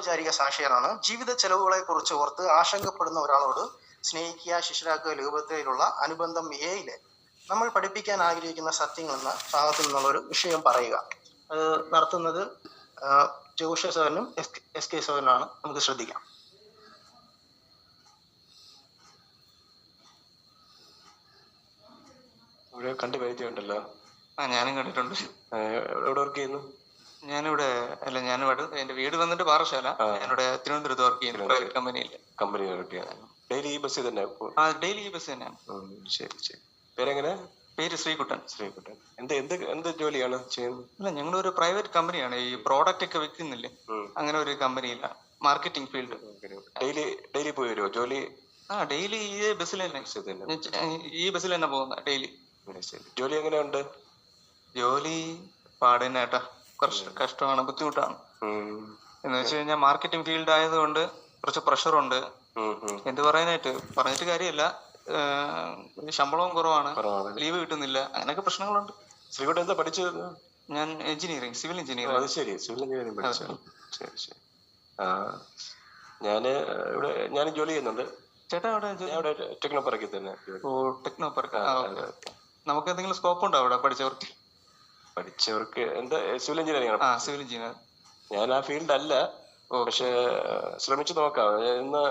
അനൗപചാരിക സാക്ഷ്യമാണ്. ജീവിത ചെലവുകളെ കുറിച്ച് ഓർത്ത് ആശങ്കപ്പെടുന്ന ഒരാളോട് സ്നേഹിക്കുക, ശിഷ്യരാക്കുക രൂപത്തിലുള്ള അനുബന്ധം എയില് നമ്മൾ പഠിപ്പിക്കാൻ ആഗ്രഹിക്കുന്ന സത്യങ്ങൾ എന്ന ഭാഗത്തു നിന്നുള്ളൊരു വിഷയം പറയുക. അത് നടത്തുന്നത് ജോഷ സാറിനും എസ് കെ സാറിനാണ്. നമുക്ക് ശ്രദ്ധിക്കാം. ഇവിടെ കണ്ടു പരിചയമുണ്ടല്ലോ. ഞാനും കണ്ടിട്ടുണ്ട്. എവിടെ വർക്ക് ചെയ്യുന്നു? ഞാനിവിടെ എന്റെ വീട് വന്നിട്ട് പാറശാല. ഞാനിവിടെ തിരുവനന്തപുരത്ത് വർക്ക് ചെയ്യുന്നു, പ്രൈവറ്റ് കമ്പനി വർക്ക് ചെയ്യാൻ. ഡെയിലി ഈ ബസ് തന്നെ? ഡെയിലി ഈ ബസ് തന്നെയാണ്. ശരി ശരി. പേരെങ്ങനെ? പേര് ശ്രീകുട്ടൻ. ശ്രീകുട്ടൻ. എന്ത് ജോലിയാണ് ചെയ്യുന്നത്? അല്ല, ഞങ്ങളൊരു പ്രൈവറ്റ് കമ്പനിയാണ്. ഈ പ്രോഡക്റ്റ് ഒക്കെ വിൽക്കുന്നില്ലേ, അങ്ങനെ ഒരു കമ്പനിയില്ല, മാർക്കറ്റിംഗ് ഫീൽഡ്. ഡെയിലി പോയി വരുമോ ജോലി? ഡെയിലി ഈ ബസ്സിൽ തന്നെ, ഈ ബസ്സിൽ തന്നെ പോകുന്ന ഡെയിലി. ജോലി എങ്ങനെയുണ്ട്? ജോലി പാടുന്നേട്ടാ, കുറച്ച് കഷ്ടമാണ്, ബുദ്ധിമുട്ടാണ്. എന്ന് വെച്ച് കഴിഞ്ഞാൽ മാർക്കറ്റിംഗ് ഫീൽഡ് ആയതുകൊണ്ട് കുറച്ച് പ്രഷറുണ്ട്. എന്ത് പറഞ്ഞിട്ട് കാര്യമില്ല. ശമ്പളവും കുറവാണ്, ലീവ് കിട്ടുന്നില്ല, അങ്ങനെയൊക്കെ പ്രശ്നങ്ങളുണ്ട്. ശ്രീകുട്ടൻ എന്താ പഠിച്ചത്? ഞാൻ എഞ്ചിനീയറിംഗ്, സിവിൽ എഞ്ചിനീയറിംഗ്. അത് ശരി, സിവിൽ എഞ്ചിനീയറിംഗ് പഠിച്ചു. ശരി ശരി. ഞാൻ ജോലി ചെയ്യുന്നുണ്ട്. ചേട്ടാ അവിടെ ടെക്നോ പാർക്കിൽ തന്നെ. ഓ, ടെക്നോ പാർക്ക്. നമുക്ക് എന്തെങ്കിലും സ്കോപ്പ് ഉണ്ടോ അവിടെ പഠിച്ചവർക്ക്? എന്താ സിവിൽ എഞ്ചിനീയറിംഗ് ആണ്? Civil engineer. ഞാൻ ആ ഫീൽഡ് അല്ല, പക്ഷെ ശ്രമിച്ചു നോക്കാം. ഇന്ന്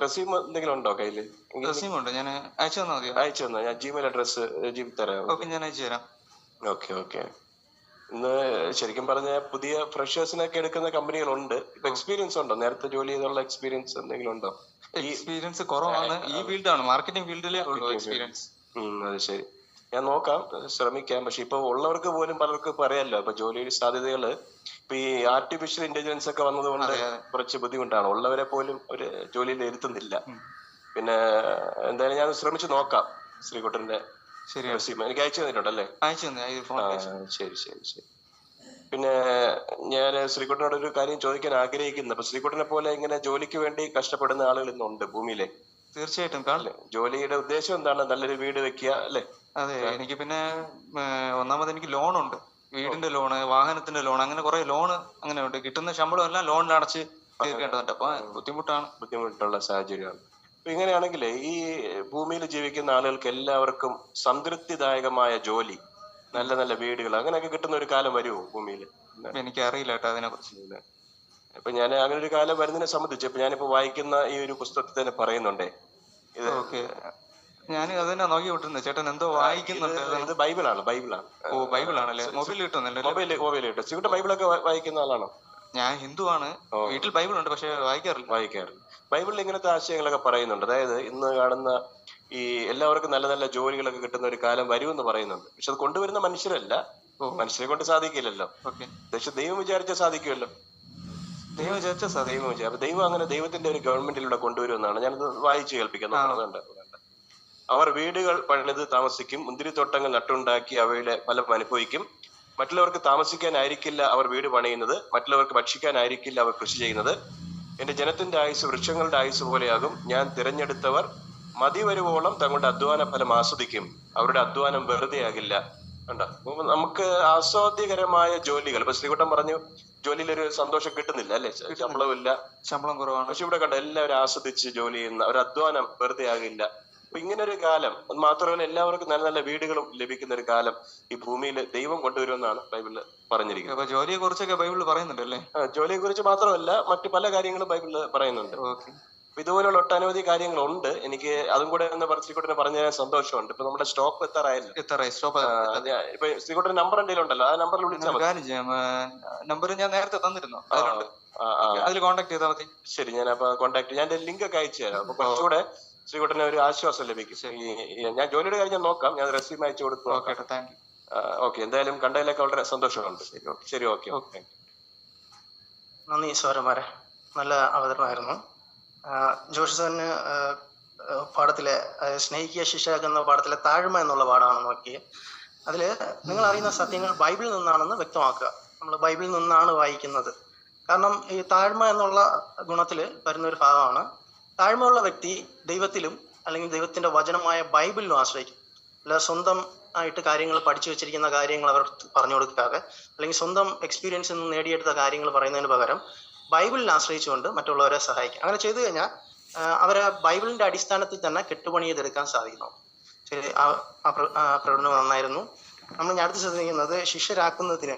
റെസ്യൂം എന്തെങ്കിലും ഉണ്ടോ കയ്യില്? റെസ്യൂം ഉണ്ട്, ഞാൻ അയച്ചു തന്നാ മതിയോ? അയച്ചു തന്നാ ഞാൻ ജിമെയിൽ അഡ്രസ് തരാം. ഞാൻ അയച്ചു തരാം. ഓക്കെ. ഇന്ന് ശരിക്കും പറഞ്ഞ പുതിയ ഫ്രഷേഴ്സിനൊക്കെ എടുക്കുന്ന കമ്പനികളുണ്ട്. ഇപ്പൊ എക്സ്പീരിയൻസ് ഉണ്ടോ? നേരത്തെ ജോലി ചെയ്തുള്ള എക്സ്പീരിയൻസ് എന്തെങ്കിലും ഉണ്ടോ? എക്സ്പീരിയൻസ് കുറവാണ്. ഈ ഫീൽഡാണ്, മാർക്കറ്റിംഗ് ഫീൽഡിലേ ഉള്ളൂ എക്സ്പീരിയൻസ്. അത് ശരി. ഞാൻ നോക്കാം, ശ്രമിക്കാം. പക്ഷെ ഇപ്പൊ ഉള്ളവർക്ക് പോലും പലർക്കും പറയാമല്ലോ ഇപ്പൊ ജോലിയുടെ സാധ്യതകള്. ഇപ്പൊ ഈ ആർട്ടിഫിഷ്യൽ ഇന്റലിജൻസ് ഒക്കെ വന്നതുകൊണ്ട് കുറച്ച് ബുദ്ധിമുട്ടാണ്. ഉള്ളവരെ പോലും ഒരു ജോലിയിൽ ഇരുത്തുന്നില്ല. പിന്നെ എന്തായാലും ഞാൻ ശ്രമിച്ചു നോക്കാം. ശ്രീകുട്ടന്റെ എനിക്ക് അയച്ചു തന്നിട്ടുണ്ടല്ലേ? ശരി. പിന്നെ ഞാൻ ശ്രീകുട്ടനോട് ഒരു കാര്യം ചോദിക്കാൻ ആഗ്രഹിക്കുന്നു. അപ്പൊ ശ്രീകുട്ടനെ പോലെ ഇങ്ങനെ ജോലിക്ക് വേണ്ടി കഷ്ടപ്പെടുന്ന ആളുകൾ ഇന്നുണ്ട് ഭൂമിയിലെ. തീർച്ചയായിട്ടും. ജോലിയുടെ ഉദ്ദേശം എന്താണ്? നല്ലൊരു വീട് വെക്കുക അല്ലേ? അതെ. എനിക്ക് പിന്നെ ഒന്നാമത് എനിക്ക് ലോണുണ്ട്, വീടിന്റെ ലോണ്, വാഹനത്തിന്റെ ലോൺ, അങ്ങനെ കുറെ ലോണ് അങ്ങനെ ഉണ്ട്. കിട്ടുന്ന ശമ്പളം എല്ലാം ലോണിൽ അടച്ച് തീർക്കേണ്ടതുണ്ട്. അപ്പൊ ബുദ്ധിമുട്ടുള്ള സാഹചര്യമാണ്. അപ്പൊ ഇങ്ങനെയാണെങ്കിൽ ഈ ഭൂമിയിൽ ജീവിക്കുന്ന ആളുകൾക്ക് എല്ലാവർക്കും സംതൃപ്തിദായകമായ ജോലി, നല്ല നല്ല വീടുകൾ, അങ്ങനെയൊക്കെ കിട്ടുന്ന ഒരു കാലം വരുമോ ഭൂമിയിൽ? എനിക്ക് അറിയില്ല കേട്ടോ അതിനെ കുറിച്ച്. ഇപ്പൊ ഞാൻ അങ്ങനെ ഒരു കാലം വരുന്നതിനെ സംബന്ധിച്ച് ഇപ്പൊ ഞാനിപ്പോ വായിക്കുന്ന ഈ ഒരു പുസ്തകത്തിൽ തന്നെ പറയുന്നുണ്ടേ. ഞാൻ അത് തന്നെ നോക്കി വിട്ടിരുന്നത്. ചേട്ടൻ എന്തോ വായിക്കുന്നുണ്ട്. ഇത് ബൈബിളാണ്. ഓ, ബൈബിളാണല്ലേ? മൊബൈൽ കിട്ടുന്നല്ലേ? മൊബൈൽ കിട്ടും. ശ്രീകുട്ടൻ ബൈബിളൊക്കെ വായിക്കുന്ന ആളാണോ? ഞാൻ ഹിന്ദുവാണ്, വീട്ടിൽ ബൈബിൾ ഉണ്ട്, പക്ഷെ വായിക്കാറില്ല. ബൈബിളിൽ ഇങ്ങനത്തെ ആശയങ്ങളൊക്കെ പറയുന്നുണ്ട്. അതായത് ഇന്ന് കാണുന്ന ഈ എല്ലാവർക്കും നല്ല നല്ല ജോലികളൊക്കെ കിട്ടുന്ന ഒരു കാലം വരുമെന്ന് പറയുന്നുണ്ട്. പക്ഷെ അത് കൊണ്ടുവരുന്ന മനുഷ്യരല്ല, മനുഷ്യരെ കൊണ്ട് സാധിക്കില്ലല്ലോ. പക്ഷെ ദൈവം വിചാരിച്ചാൽ സാധിക്കുമല്ലോ. അപ്പൊ ദൈവം അങ്ങനെ ദൈവത്തിന്റെ ഒരു ഗവൺമെന്റിലൂടെ കൊണ്ടുവരുമെന്നാണ് ഞാനത് വായിച്ചു കേൾപ്പിക്കുന്നത്. അവർ വീടുകൾ പണിത് താമസിക്കും, മുന്തിരിത്തോട്ടങ്ങൾ നട്ടുണ്ടാക്കി അവയുടെ ഫലം അനുഭവിക്കും. മറ്റുള്ളവർക്ക് താമസിക്കാനായിരിക്കില്ല അവർ വീട് പണിയുന്നത്, മറ്റുള്ളവർക്ക് ഭക്ഷിക്കാനായിരിക്കില്ല അവർ കൃഷി ചെയ്യുന്നത്. എന്റെ ജനത്തിന്റെ ആയുസ് വൃക്ഷങ്ങളുടെ ആയുസ് പോലെയാകും. ഞാൻ തിരഞ്ഞെടുത്തവർ മതി വരുവോളം തങ്ങളുടെ അധ്വാന ഫലം ആസ്വദിക്കും, അവരുടെ അധ്വാനം വെറുതെ ആകില്ല. കണ്ടോ? നമുക്ക് ആസ്വാദ്യകരമായ ജോലികൾ. ഇപ്പൊ ശ്രീകുട്ടൻ പറഞ്ഞു ജോലിയിൽ ഒരു സന്തോഷം കിട്ടുന്നില്ല അല്ലെ, ശമ്പളവും ഇല്ല, ശമ്പളം കുറവാണ്. പക്ഷെ ഇവിടെ കണ്ടോ എല്ലാവരും ആസ്വദിച്ച് ജോലി ചെയ്യുന്ന, ഒരു അധ്വാനം വെറുതെ ആകില്ല. അപ്പൊ ഇങ്ങനെ ഒരു കാലം, അത് മാത്രമല്ല എല്ലാവർക്കും നല്ല നല്ല വീടുകളും ലഭിക്കുന്ന ഒരു കാലം ഈ ഭൂമിയിൽ ദൈവം കൊണ്ടുവരുമെന്നാണ് ബൈബിളിൽ പറഞ്ഞിരിക്കുന്നത്. അപ്പൊ ജോലിയെ കുറിച്ചൊക്കെ ബൈബിളിൽ പറയുന്നുണ്ടല്ലേ? ജോലിയെ കുറിച്ച് മാത്രമല്ല മറ്റു പല കാര്യങ്ങളും ബൈബിളിൽ പറയുന്നുണ്ട്. ഇതുപോലുള്ള ഒട്ടനവധി കാര്യങ്ങളുണ്ട്. എനിക്ക് അതും കൂടെ ഒന്ന് ശ്രീകുട്ടനെ പറഞ്ഞ സന്തോഷമുണ്ട്. ഇപ്പൊ നമ്മുടെ സ്റ്റോപ്പ് എത്താറായല്ലോ. ഇപ്പൊ ശ്രീകുട്ടന്റെ നമ്പർ എന്തെങ്കിലും ഉണ്ടല്ലോ, ആ നമ്പറിൽ വിളിച്ചാൽ നമ്പർ ഞാൻ നേരത്തെ തന്നിരുന്നു, അതിൽ കോൺടാക്ട് ചെയ്താൽ മതി. ശരി, ഞാൻ അപ്പൊ കോൺടാക്ട്, ഞാൻ ലിങ്ക് ഒക്കെ അയച്ചു തരാം. അപ്പൊ കുറച്ചുകൂടെ ശ്രീകുട്ടന് ഒരു ആശ്വാസം ലഭിക്കും. ഞാൻ ജോലിയുടെ കാര്യം ഞാൻ നോക്കാം, ഞാൻ റെസ്യൂം അയച്ചു കൊടുത്തു. ഓക്കെ, എന്തായാലും കണ്ടതിലൊക്കെ വളരെ സന്തോഷമുണ്ട്. ശരി, ഓക്കെ. നന്ദി സോരന്മാരെ, നല്ല അവതരണമായിരുന്നു. ജോഷി സാറിന് പാഠത്തിലെ സ്നേഹിക്കുക ശിഷ്യരാക്കുന്ന പാഠത്തിലെ താഴ്മ എന്നുള്ള പാഠമാണ് നോക്കിയത്. അതിൽ നിങ്ങൾ അറിയുന്ന സത്യങ്ങൾ ബൈബിളിൽ നിന്നാണെന്ന് വ്യക്തമാക്കുക. നമ്മൾ ബൈബിളിൽ നിന്നാണ് വായിക്കുന്നത്. കാരണം ഈ താഴ്മ എന്നുള്ള ഗുണത്തിൽ വരുന്നൊരു ഭാഗമാണ്. താഴ്മയുള്ള വ്യക്തി ദൈവത്തിലും അല്ലെങ്കിൽ ദൈവത്തിൻ്റെ വചനമായ ബൈബിളിലും ആശ്രയിക്കും. അല്ല സ്വന്തം ആയിട്ട് കാര്യങ്ങൾ പഠിച്ചു വെച്ചിരിക്കുന്ന കാര്യങ്ങൾ അവർ പറഞ്ഞു കൊടുക്കാതെ അല്ലെങ്കിൽ സ്വന്തം എക്സ്പീരിയൻസിൽ നിന്ന് നേടിയെടുത്ത കാര്യങ്ങൾ പറയുന്നതിന് പകരം ബൈബിളിൽ ആശ്രയിച്ചുകൊണ്ട് മറ്റുള്ളവരെ സഹായിക്കുക. അങ്ങനെ ചെയ്തു കഴിഞ്ഞാൽ അവരെ ബൈബിളിന്റെ അടിസ്ഥാനത്തിൽ തന്നെ കെട്ടുപണി ചെയ്തെടുക്കാൻ സാധിക്കുന്നു. ശരി, ആ പ്രകടനം നന്നായിരുന്നു. നമ്മൾ ഞാൻ അടുത്ത് ശ്രദ്ധിക്കുന്നത് ശിഷ്യരാക്കുന്നതിന്